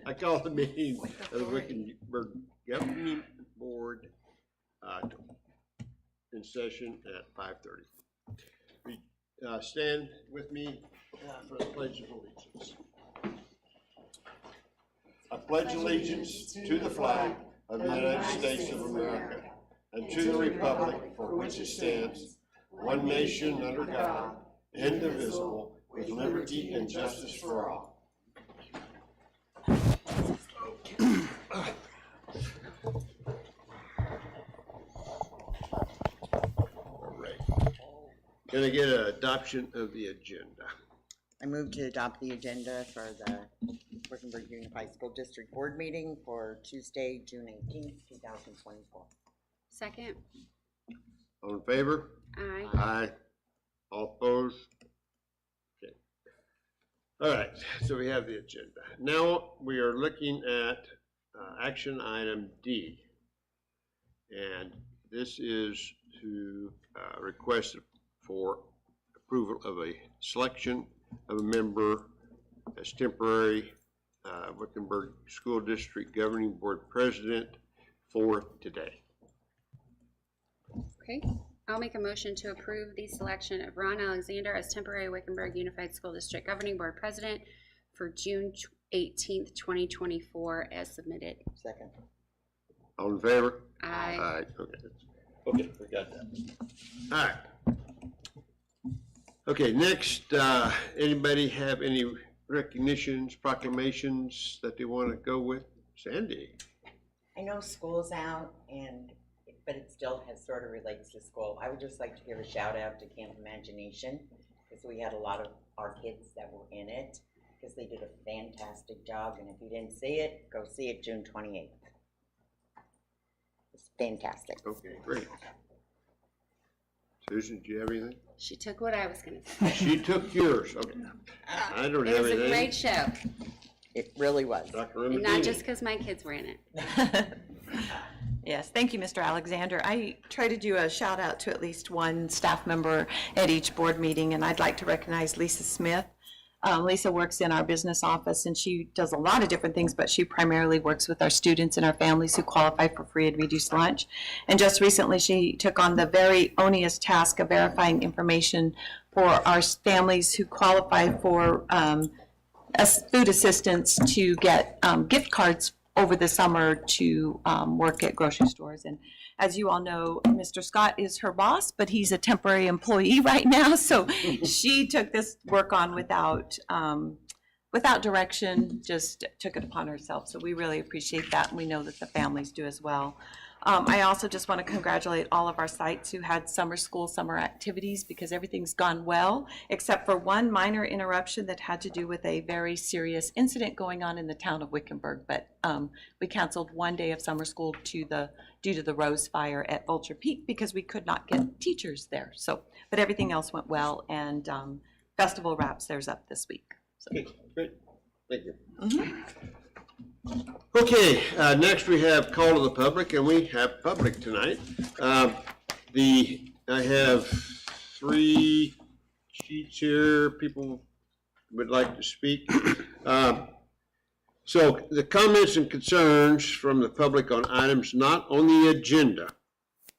I call the meeting of the Wickenburg Governing Board in session at 5:30. Stand with me for the Pledge of Allegiance. I pledge allegiance to the flag of the United States of America and to the republic for which it stands, one nation under God, indivisible, with liberty and justice for all. All right. Can I get an adoption of the agenda? I move to adopt the agenda for the Wickenburg Unified School District Board meeting for Tuesday, June 18th, 2024. Second. All in favor? Aye. Aye. All opposed? Okay. All right, so we have the agenda. Now we are looking at action item D. And this is to request for approval of a selection of a member as temporary Wickenburg School District Governing Board President for today. Okay. I'll make a motion to approve the selection of Ron Alexander as temporary Wickenburg Unified School District Governing Board President for June 18th, 2024 as submitted. Second. All in favor? Aye. Aye. Okay, we got that. All right. Okay, next, anybody have any recognitions, proclamations that they want to go with? Sandy? I know school's out, but it still sort of relates to school. I would just like to give a shout out to Camp Imagination, because we had a lot of our kids that were in it, because they did a fantastic job, and if you didn't see it, go see it June 28th. It's fantastic. Okay, great. Susan, do you have anything? She took what I was going to say. She took yours. Okay. I don't have It was anything. a great show. It really was. Dr. And not Ramadini. just because my kids were in it. Yes, thank you, Mr. Alexander. I try to do a shout out to at least one staff member at each board meeting, and I'd like to recognize Lisa Smith. Lisa works in our business office, and she does a lot of different things, but she primarily works with our students and our families who qualify for free and reduced lunch. And just recently, she took on the very onerous task of verifying information for our families who qualify for food assistance to get gift cards over the summer to work at grocery stores. And as you all know, Mr. Scott is her boss, but he's a temporary employee right now. So she took this work on without direction, just took it upon herself. So we really appreciate that, and we know that the families do as well. I also just want to congratulate all of our sites who had summer school, summer activities, because everything's gone well, except for one minor interruption that had to do with a very serious incident going on in the town of Wickenburg. But we canceled one day of summer school due to the Rose Fire at Vulture Peak because we could not get teachers there. So, but everything else went well, and festival wraps theirs up this week. So. Okay, great. Thank you. Okay, next we have call to the public, and we have public tonight. I have 3 sheets here. People would like to speak. So the comments and concerns from the public on items not on the agenda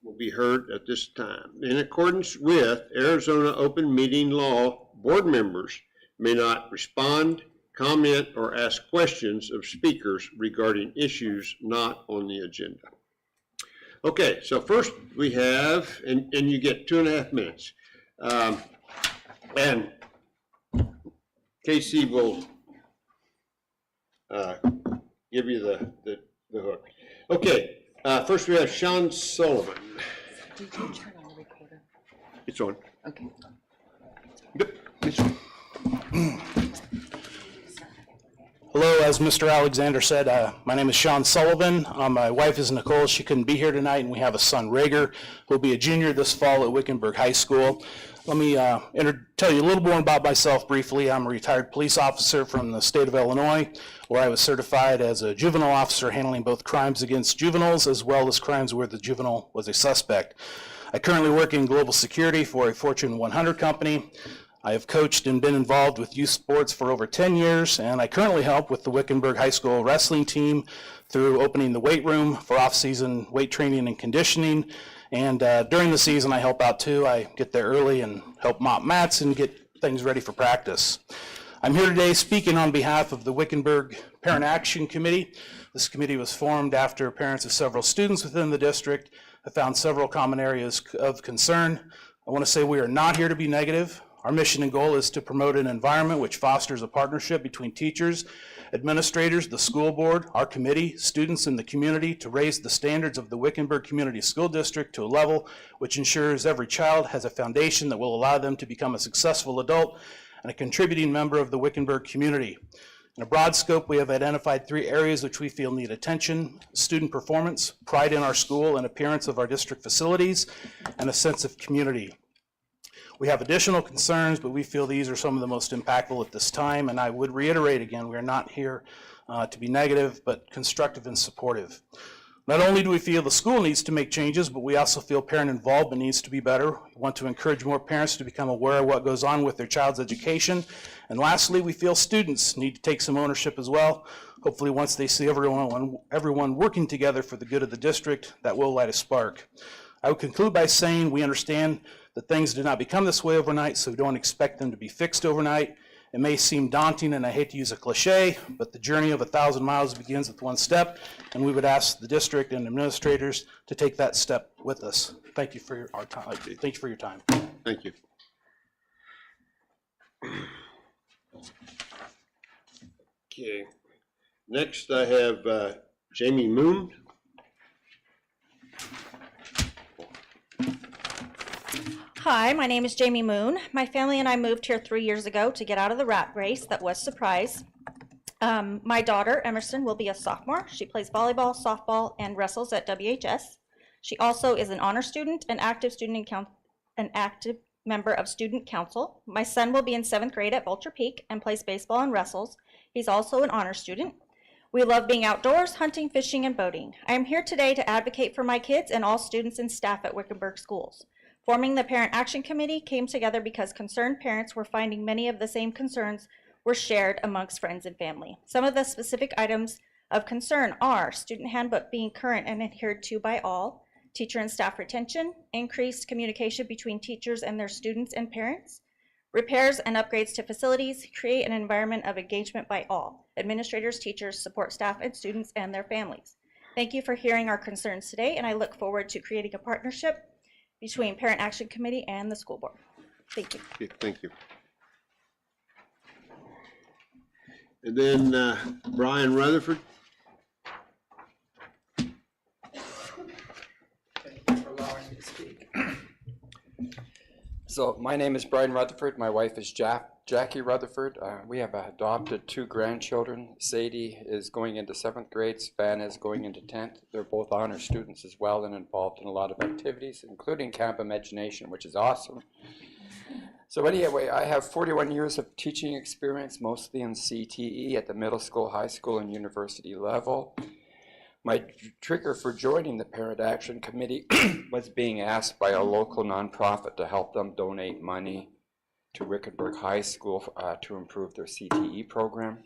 will be heard at this time. In accordance with Arizona open meeting law, board members may not respond, comment, or ask questions of speakers regarding issues not on the agenda. Okay, so first we have, and you get 2.5 minutes. And Casey will give you the hook. Okay, first we have Sean Sullivan. Did you turn on the recorder? It's on. Okay. Yep, it's on. Hello, as Mr. Alexander said, my name is Sean Sullivan. My wife is Nicole. She couldn't be here tonight, and we have a son, Rager, who'll be a junior this fall at Wickenburg High School. Let me tell you a little more about myself briefly. I'm a retired police officer from the state of Illinois, where I was certified as a juvenile officer handling both crimes against juveniles as well as crimes where the juvenile was a suspect. I currently work in global security for a Fortune 100 company. I have coached and been involved with youth sports for over 10 years, and I currently help with the Wickenburg High School wrestling team through opening the weight room for off-season weight training and conditioning. And during the season, I help out too. I get there early and help mop mats and get things ready for practice. I'm here today speaking on behalf of the Wickenburg Parent Action Committee. This committee was formed after parents of several students within the district have found several common areas of concern. I want to say we are not here to be negative. Our mission and goal is to promote an environment which fosters a partnership between teachers, administrators, the school board, our committee, students, and the community to raise the standards of the Wickenburg Community School District to a level which ensures every child has a foundation that will allow them to become a successful adult and a contributing member of the Wickenburg community. In a broad scope, we have identified 3 areas which we feel need attention: student performance, pride in our school and appearance of our district facilities, and a sense of community. We have additional concerns, but we feel these are some of the most impactful at this time, and I would reiterate again, we are not here to be negative, but constructive and supportive. Not only do we feel the school needs to make changes, but we also feel parent involvement needs to be better. We want to encourage more parents to become aware of what goes on with their child's education. And lastly, we feel students need to take some ownership as well. Hopefully once they see everyone working together for the good of the district, that will light a spark. I would conclude by saying we understand that things did not become this way overnight, so we don't expect them to be fixed overnight. It may seem daunting, and I hate to use a cliche, but the journey of 1,000 miles begins with one step, and we would ask the district and administrators to take that step with us. Thank you for your time. Thank you for your time. Thank you. Okay, next I have Jamie Moon. Hi, my name is Jamie Moon. My family and I moved here 3 years ago to get out of the rat race that was Surprise. My daughter, Emerson, will be a sophomore. She plays volleyball, softball, and wrestles at WHS. She also is an honor student, an active member of student council. My son will be in 7th grade at Vulture Peak and plays baseball and wrestles. He's also an honor student. We love being outdoors, hunting, fishing, and boating. I am here today to advocate for my kids and all students and staff at Wickenburg schools. Forming the Parent Action Committee came together because concerned parents were finding many of the same concerns were shared amongst friends and family. Some of the specific items of concern are student handbook being current and adhered to by all, teacher and staff retention, increased communication between teachers and their students and parents, repairs and upgrades to facilities, create an environment of engagement by all, administrators, teachers, support staff, and students and their families. Thank you for hearing our concerns today, and I look forward to creating a partnership between Parent Action Committee and the school board. Thank you. Okay, thank you. And then Brian Rutherford. Thank you for allowing me to speak. So my name is Brian Rutherford. My wife is Jackie Rutherford. We have adopted 2 grandchildren. Sadie is going into 7th grade. Savannah is going into 10th. They're both honor students as well and involved in a lot of activities, including Camp Imagination, which is awesome. So anyway, I have 41 years of teaching experience, mostly in CTE at the middle school, high school, and university level. My trigger for joining the Parent Action Committee was being asked by a local nonprofit to help them donate money to Wickenburg High School to improve their CTE program.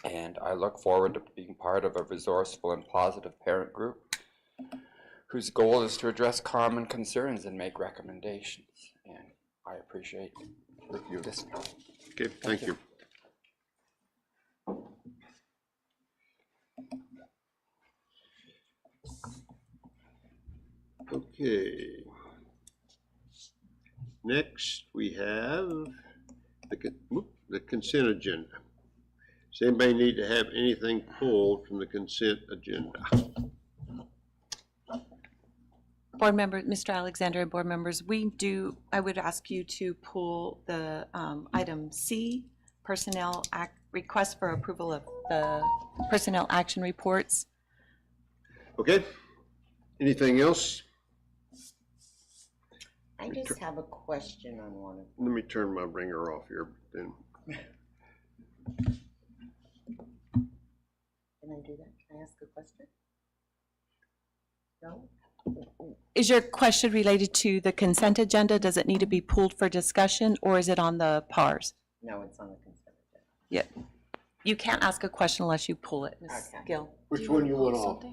And I look forward to being part of a resourceful and positive parent group whose goal is to address common concerns and make recommendations. And I appreciate you listening. Okay, thank you. Okay. Next, we have the consent agenda. Does anybody need to have anything pulled from the consent agenda? Board member, Mr. Alexander and board members, I would ask you to pull the item C, request for approval of the personnel action reports. Okay, anything else? I just have a question on one of Let me turn my ringer off here then. Can I do that? Can I ask a question? No? Is your question related to the consent agenda? Does it need to be pulled for discussion, or is it on the PARs? No, it's on the consent agenda. Yeah. You can't ask a question unless you pull it, Ms. Okay. Gill. Which one you want off?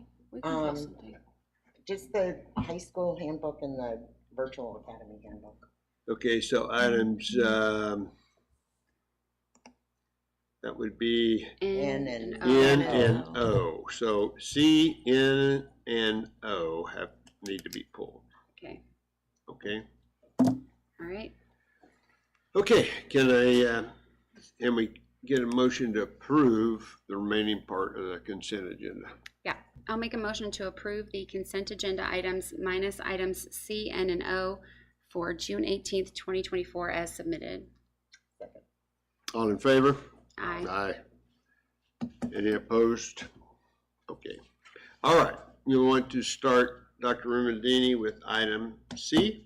Just the high school handbook and the virtual academy handbook. Okay, so items, that would be N and N and O. So C, N, and O need to be pulled, Okay, okay? all right. Okay, can we get a motion to approve the remaining part of the consent agenda? Yeah, I'll make a motion to approve the consent agenda items minus items C, N, and O for June 18th, 2024 as submitted. Second. All in favor? Aye. Aye. Any opposed? Okay. All right, you want to start, Dr. Rumandini, with item C?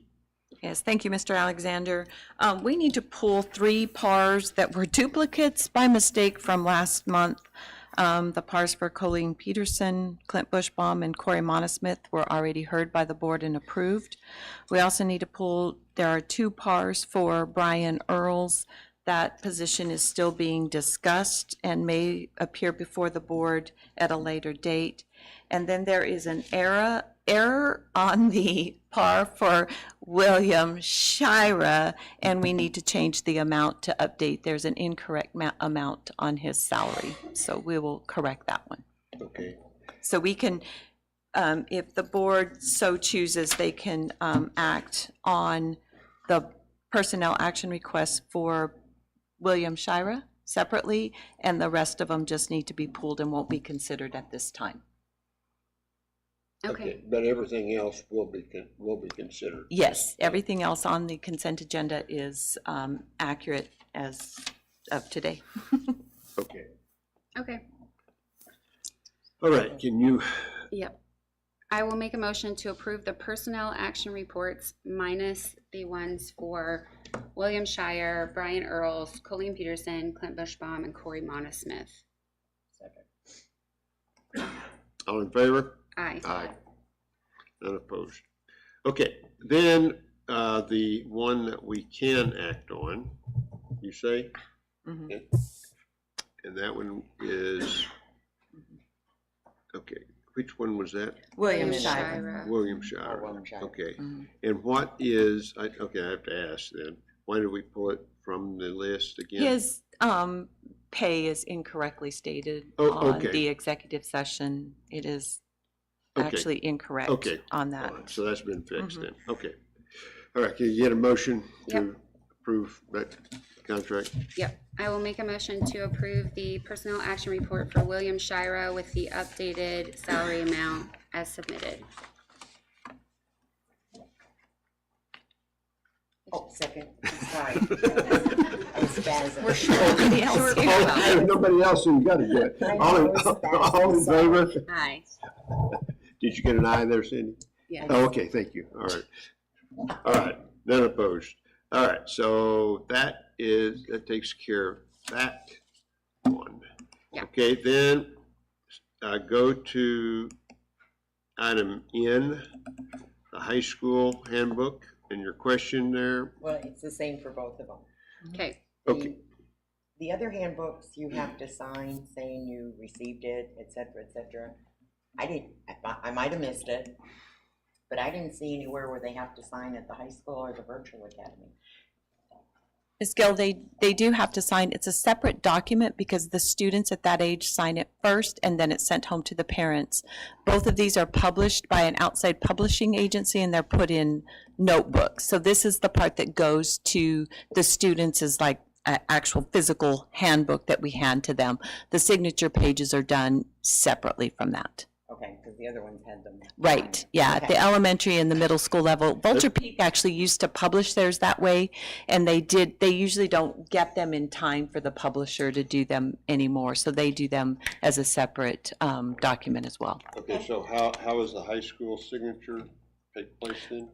Yes, thank you, Mr. Alexander. We need to pull 3 PARs that were duplicates by mistake from last month. The PARs for Colleen Peterson, Clint Bushbaum, and Corey Monosmith were already heard by the board and approved. We also need to pull, there are 2 PARs for Brian Earls. That position is still being discussed and may appear before the board at a later date. And then there is an error on the PAR for William Shira, and we need to change the amount to update. There's an incorrect amount on his salary, so we will correct that one. Okay. So we can, if the board so chooses, they can act on the personnel action requests for William Shira separately, and the rest of them just need to be pulled and won't be considered at this time. Okay, But everything else will be considered. Yes, everything else on the consent agenda is accurate as of today. Okay. okay, All right, can you, yep. I will make a motion to approve the personnel action reports minus the ones for William Shire, Brian Earls, Colleen Peterson, Clint Bushbaum, and Corey Monosmith. Second. all in favor? Aye. Aye. None opposed. Okay, then, the one that we can act on, you say? Mhm. Okay. And that one is, okay, which one was that? William William Shire. Shira. William Shire. William Shire. Okay, Mhm. and what is, okay, I have to ask then, why did we pull it from the list again? His pay is incorrectly stated Oh, on okay. the executive session. It is Okay. actually incorrect Okay. on All that. right, so that's been fixed Mhm. then, okay. All right, can you get a motion Yep. to approve that contract? Yep, I will make a motion to approve the personnel action report for William Shira with the updated salary amount as submitted. Oh, second. Sorry. I was spazzing. We're short. Nobody else Short here. people. If nobody else, then you gotta do it. I know, All in, I was fast, all in sorry. favor? Aye. Did you get an eye there, Cindy? Yeah. Oh, okay, thank you, all right. All right, none opposed. All right, so that takes care of that one. Yeah. Okay, then, go to item N, the high school handbook, and your question there. Well, it's the same for both of them. Okay, Okay, The other handbooks, you have to sign saying you received it, et cetera, et cetera. I might have missed it, but I didn't see anywhere where they have to sign at the high school or the virtual academy. Ms. Gill, they do have to sign. It's a separate document because the students at that age sign it first and then it's sent home to the parents. Both of these are published by an outside publishing agency and they're put in notebooks. So this is the part that goes to the students is like an actual physical handbook that we hand to them. The signature pages are done separately from that. Okay, because the other ones had them. Right, yeah, at the Okay. elementary and the middle school level. Vulture Peak actually used to publish theirs that way, and they usually don't get them in time for the publisher to do them anymore, so they do them as a separate document as well. okay, so how is the high school signature? take place then?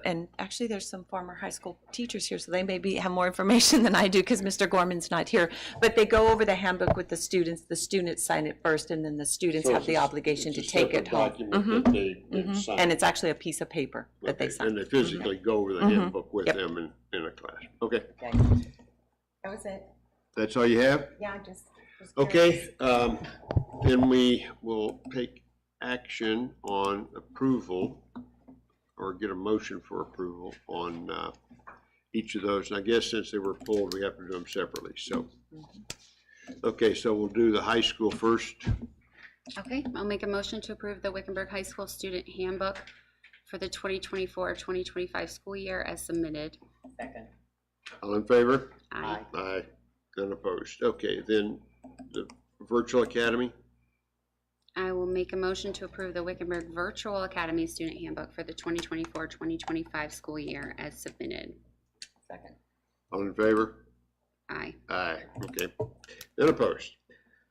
And actually, there's some former high school teachers here, so they maybe have more information than I do, because Mr. Gorman's not here. But they go over the handbook with the students sign it first, and then the students have the obligation to take it home. Document that they sign. And it's actually a piece of paper that they Okay, sign. and they physically go over the handbook with Yep. them in a class. Okay, Okay. That was it. that's all you have? Yeah, I just was Okay, curious. then we will take action on approval, or get a motion for approval on each of those. And I guess since they were pulled, we have to do them separately, so. Okay, so we'll do the high school first. Okay, I'll make a motion to approve the Wickenburg High School Student Handbook for the 2024-2025 school year as submitted. Second. All in favor? Aye. Aye. None opposed. Okay, then the virtual academy. I will make a motion to approve the Wickenburg Virtual Academy Student Handbook for the 2024-2025 school year as submitted. Second. All in favor? Aye. Aye, okay. None opposed.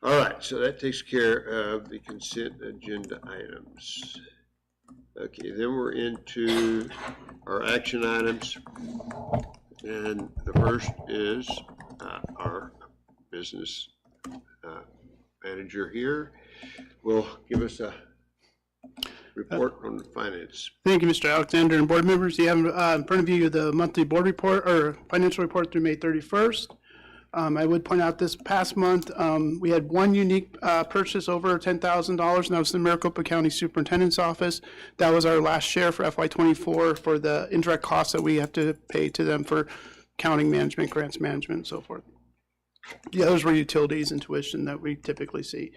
All right, so that takes care of the consent agenda items. Okay, then we're into our action items. And the first is our business manager here will give us a report on the finance. Thank you, Mr. Alexander, and board members. You have in front of you the monthly board report, or financial report through May 31st. I would point out this past month, we had one unique purchase over $10,000, and that was the Maricopa County Superintendent's Office. That was our last share for FY24 for the indirect costs that we have to pay to them for accounting management, grants management, and so forth. The others were utilities and tuition that we typically see.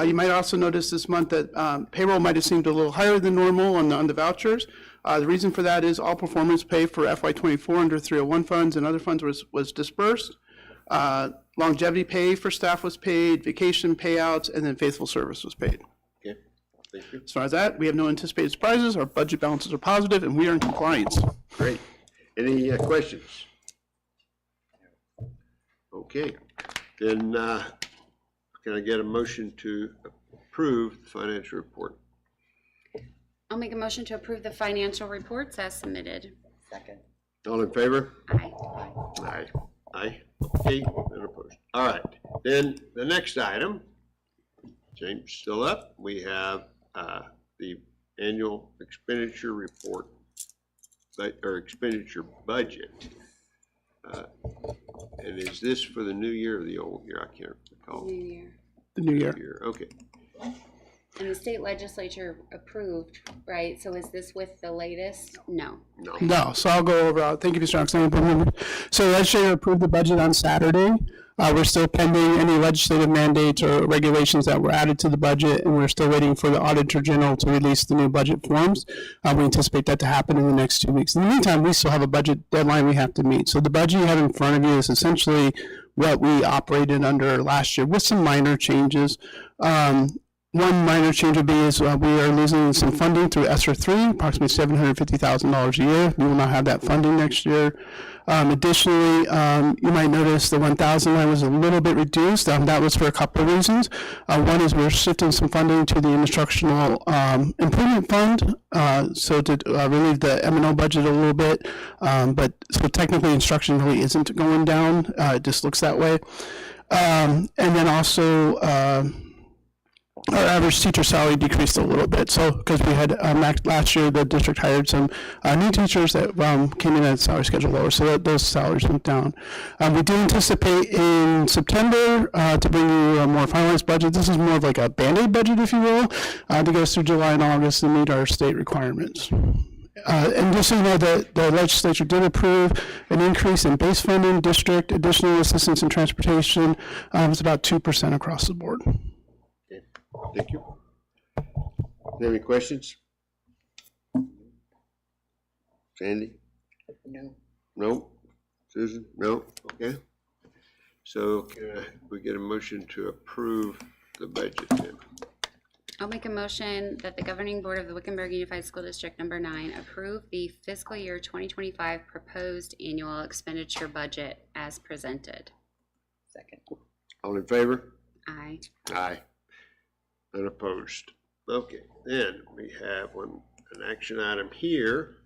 You might also notice this month that payroll might have seemed a little higher than normal on the vouchers. The reason for that is all performance pay for FY24 under 301 funds and other funds was dispersed. Longevity pay for staff was paid, vacation payouts, and then faithful service was paid. Okay, thank you. As far as that, we have no anticipated surprises. Our budget balances are positive, and we are in compliance. Great. Any questions? Okay, then can I get a motion to approve the financial report? I'll make a motion to approve the financial reports as submitted. Second. All in favor? Aye. Aye. Aye. Okay, none opposed. All right, then the next item, James, still up. We have the annual expenditure report, or expenditure budget. And is this for the new year or the old year? I can't recall. New year. The new year. Okay. And the state legislature approved, right? So is this with the latest? No. No. No, so I'll go over, thank you, Mr. Alexander. So the legislature approved the budget on Saturday. We're still pending any legislative mandates or regulations that were added to the budget, and we're still waiting for the Auditor General to release the new budget forms. We anticipate that to happen in the next 2 weeks. In the meantime, we still have a budget deadline we have to meet. So the budget you have in front of you is essentially what we operated under last year with some minor changes. One minor change would be is we are losing some funding through ESSER 3, approximately $750,000 a year. We will not have that funding next year. Additionally, you might notice the 1,000 line was a little bit reduced. That was for a couple of reasons. One is we're shifting some funding to the Instructional Improvement Fund, so to relieve the M&O budget a little bit. But so technically instruction really isn't going down. It just looks that way. And then also, our average teacher salary decreased a little bit. So, because we had last year, the district hired some new teachers that came in at salary schedule lower, so those salaries went down. We do anticipate in September to bring you a more finalized budget. This is more of like a Band-Aid budget, if you will, to get us through July and August to meet our state requirements. And just so you know, the legislature did approve an increase in base funding, district, additional assistance and transportation. It's about 2% across the board. Thank you. Any questions? Sandy? No. No? Susan? No? Okay. So can we get a motion to approve the budget then? I'll make a motion that the governing board of the Wickenburg Unified School District Number 9 approve the fiscal year 2025 proposed annual expenditure budget as presented. Second. All in favor? Aye. Aye. Unopposed. Okay, then we have one an action item here.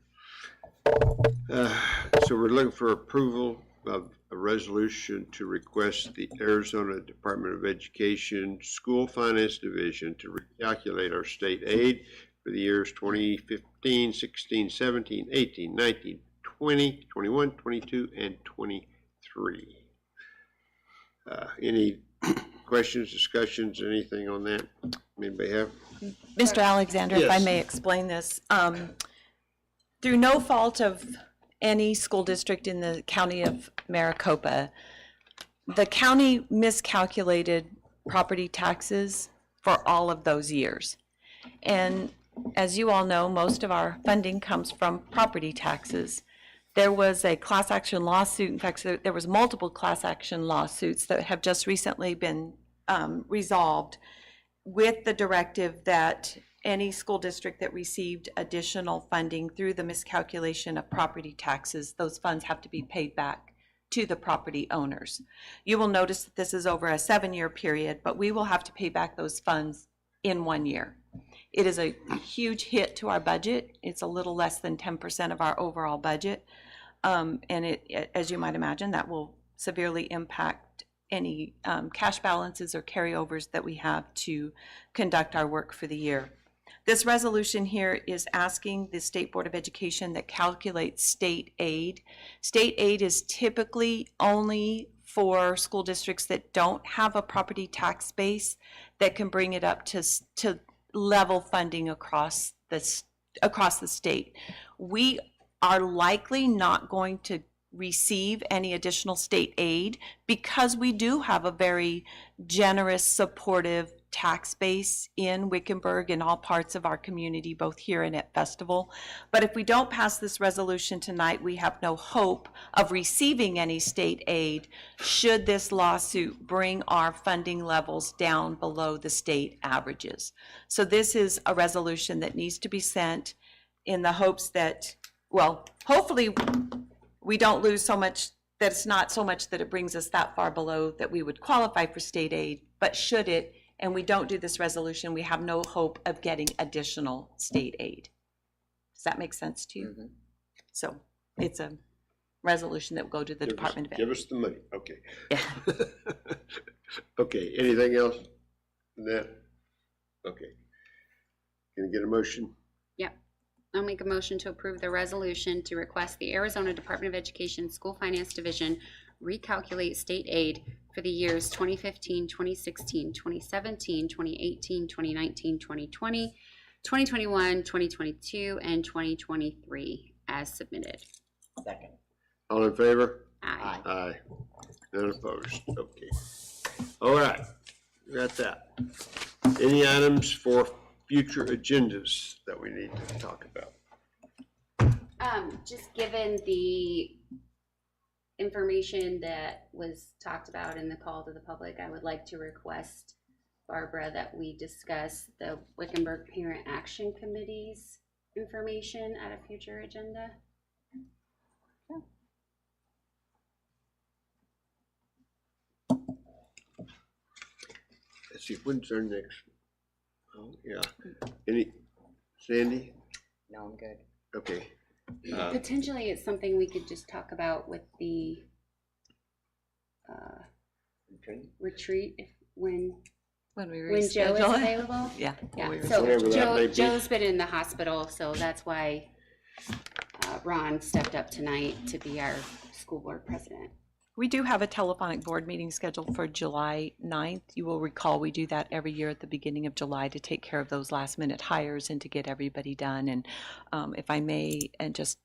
So we're looking for approval of a resolution to request the Arizona Department of Education School Finance Division to recalculate our state aid for the years 2015, 16, 17, 18, 19, 20, 21, 22, and 23. Any questions, discussions, anything on that? Anybody have? Mr. Alexander, if I Yes. may explain this. Through no fault of any school district in the county of Maricopa, the county miscalculated property taxes for all of those years. And as you all know, most of our funding comes from property taxes. There was a class action lawsuit. In fact, there was multiple class action lawsuits that have just recently been resolved with the directive that any school district that received additional funding through the miscalculation of property taxes, those funds have to be paid back to the property owners. You will notice that this is over a 7-year period, but we will have to pay back those funds in 1 year. It is a huge hit to our budget. It's a little less than 10% of our overall budget. And it, as you might imagine, that will severely impact any cash balances or carryovers that we have to conduct our work for the year. This resolution here is asking the State Board of Education that calculates state aid. State aid is typically only for school districts that don't have a property tax base that can bring it up to level funding across the state. We are likely not going to receive any additional state aid because we do have a very generous, supportive tax base in Wickenburg and all parts of our community, both here and at Festival. But if we don't pass this resolution tonight, we have no hope of receiving any state aid should this lawsuit bring our funding levels down below the state averages. So this is a resolution that needs to be sent in the hopes that, well, hopefully we don't lose so much that it's not so much that it brings us that far below that we would qualify for state aid, but should it, and we don't do this resolution, we have no hope of getting additional state aid. Does that make sense to you? Mm-hmm. So it's a resolution that will go to the Department of Ed. Give us the money, okay. Yeah. Okay, anything else than that? Okay. Can you get a motion? Yep. I'll make a motion to approve the resolution to request the Arizona Department of Education School Finance Division recalculate state aid for the years 2015, 2016, 2017, 2018, 2019, 2020, 2021, 2022, and 2023 as submitted. Second. All in favor? Aye. Aye. None opposed, okay. All right, we got that. Any items for future agendas that we need to talk about? Just given the information that was talked about in the call to the public, I would like to request, Barbara, that we discuss the Wickenburg Parent Action Committee's information at a future agenda. Let's see, when's our next? Oh, yeah. Any, Sandy? No, I'm good. Okay. Potentially, it's something we could just talk about with the retreat if when we Joe is reschedule it. available. Yeah. Yeah, we so Whatever that may be. Joe's been in the hospital, so that's why Ron stepped up tonight to be our school board president. We do have a telephonic board meeting scheduled for July 9th. You will recall we do that every year at the beginning of July to take care of those last minute hires and to get everybody done. And if I may, and just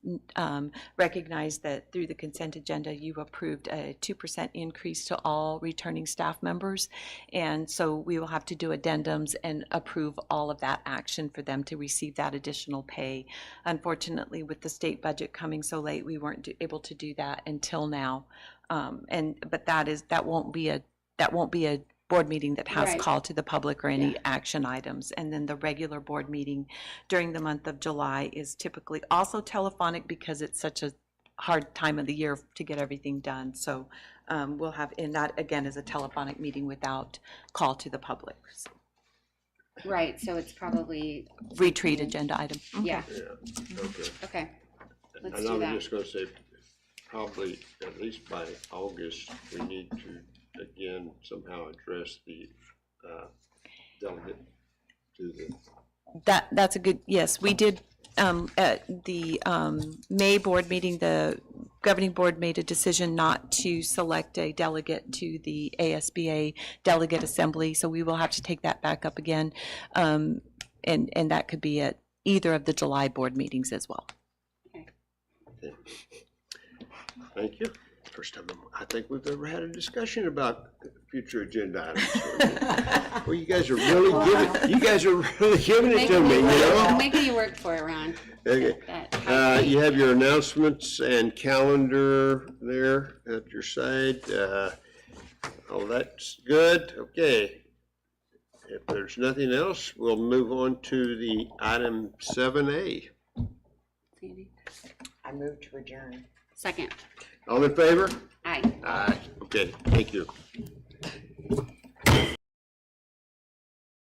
recognize that through the consent agenda, you approved a 2% increase to all returning staff members. And so we will have to do addendums and approve all of that action for them to receive that additional pay. Unfortunately, with the state budget coming so late, we weren't able to do that until now. But that won't be a board meeting that has Right. call to the public or any action items. And then the regular board meeting during the month of July is typically also telephonic because it's such a hard time of the year to get everything done. So we'll have, and that again is a telephonic meeting without call to the public. So. Right, so it's probably, retreat agenda item. yeah, Yeah, okay. okay. Let's And do I that. was just gonna say, probably at least by August, we need to again somehow address the delegate to the, That's a good, yes, we did, at the May board meeting, the governing board made a decision not to select a delegate to the ASBA delegate assembly, so we will have to take that back up again. And that could be at either of the July board meetings as well. thank you. First time I think we've ever had a discussion about future agenda items. Well, you guys are really giving it to me, you know? Making you work for it, Ron. Okay. You have your announcements and calendar there at your side. Oh, that's good. Okay. If there's nothing else, we'll move on to the item 7A. I move to adjourn. Second. All in favor? Aye. Aye. Okay, thank you.